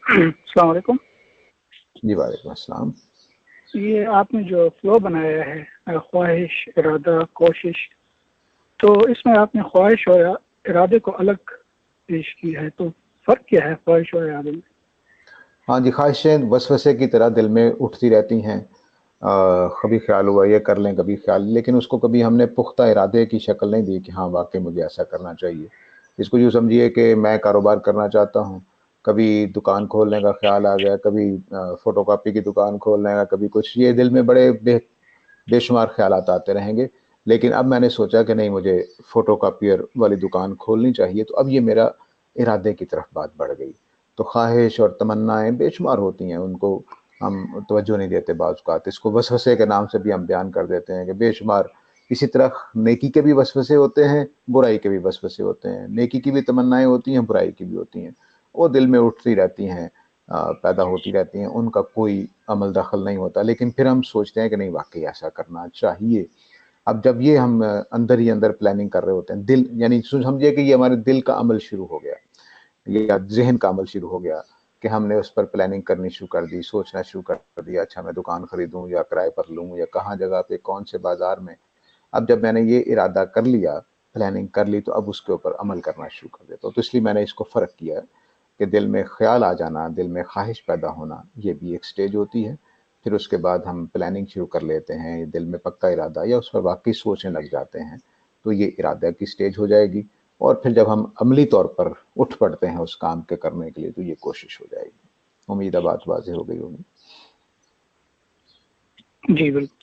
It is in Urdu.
السلام علیکم. جی وعلیکم السلام. یہ آپ نے جو فلو بنایا ہے خواہش، ارادہ، کوشش، تو اس میں آپ نے خواہش اور ارادے کو الگ پیش کی ہے، تو فرق کیا ہے خواہش اور ارادے میں؟ ہاں جی، خواہشیں وسوسے کی طرح دل میں اٹھتی رہتی ہیں. کبھی خیال ہوا یہ کر لیں، کبھی خیال، لیکن اس کو کبھی ہم نے پختہ ارادے کی شکل نہیں دی کہ ہاں واقعی مجھے ایسا کرنا چاہیے. اس کو یوں سمجھیے کہ میں کاروبار کرنا چاہتا ہوں، کبھی دکان کھولنے کا خیال آ گیا، کبھی فوٹو کاپی کی دکان کھولنے کا، کبھی کچھ، یہ دل میں بڑے بے شمار خیالات آتے رہیں گے. لیکن اب میں نے سوچا کہ نہیں، مجھے فوٹو کاپیئر والی دکان کھولنی چاہیے، تو اب یہ میرا ارادے کی طرف بات بڑھ گئی. تو خواہش اور تمنائیں بے شمار ہوتی ہیں، ان کو ہم توجہ نہیں دیتے بعض اوقات. اس کو وسوسے کے نام سے بھی ہم بیان کر دیتے ہیں کہ بے شمار. اسی طرح نیکی کے بھی وسوسے ہوتے ہیں، برائی کے بھی وسوسے ہوتے ہیں. نیکی کی بھی تمنائیں ہوتی ہیں، برائی کی بھی ہوتی ہیں. وہ دل میں اٹھتی رہتی ہیں، پیدا ہوتی رہتی ہیں، ان کا کوئی عمل دخل نہیں ہوتا. لیکن پھر ہم سوچتے ہیں کہ نہیں واقعی ایسا کرنا چاہیے. اب جب یہ ہم اندر ہی اندر پلاننگ کر رہے ہوتے ہیں، دل یعنی سمجھیے کہ یہ ہمارے دل کا عمل شروع ہو گیا، یا ذہن کا عمل شروع ہو گیا کہ ہم نے اس پر پلاننگ کرنی شروع کر دی، سوچنا شروع کر دیا، اچھا میں دکان خریدوں یا کرائے پر لوں یا کہاں جگہ پہ کون سے بازار میں. اب جب میں نے یہ ارادہ کر لیا، پلاننگ کر لی، تو اب اس کے اوپر عمل کرنا شروع کر دیتا ہوں. تو اس لیے میں نے اس کو فرق کیا کہ دل میں خیال آ جانا، دل میں خواہش پیدا ہونا، یہ بھی ایک سٹیج ہوتی ہے. پھر اس کے بعد ہم پلاننگ شروع کر لیتے ہیں، دل میں پکا ارادہ یا اس پر واقعی سوچنے لگ جاتے ہیں، تو یہ ارادہ کی سٹیج ہو جائے گی. اور پھر جب ہم عملی طور پر اٹھ پڑتے ہیں اس کام کے کرنے کے لیے، تو یہ کوشش ہو جائے گی. امید ہے بات واضح ہو گئی ہوگی. جی بالکل.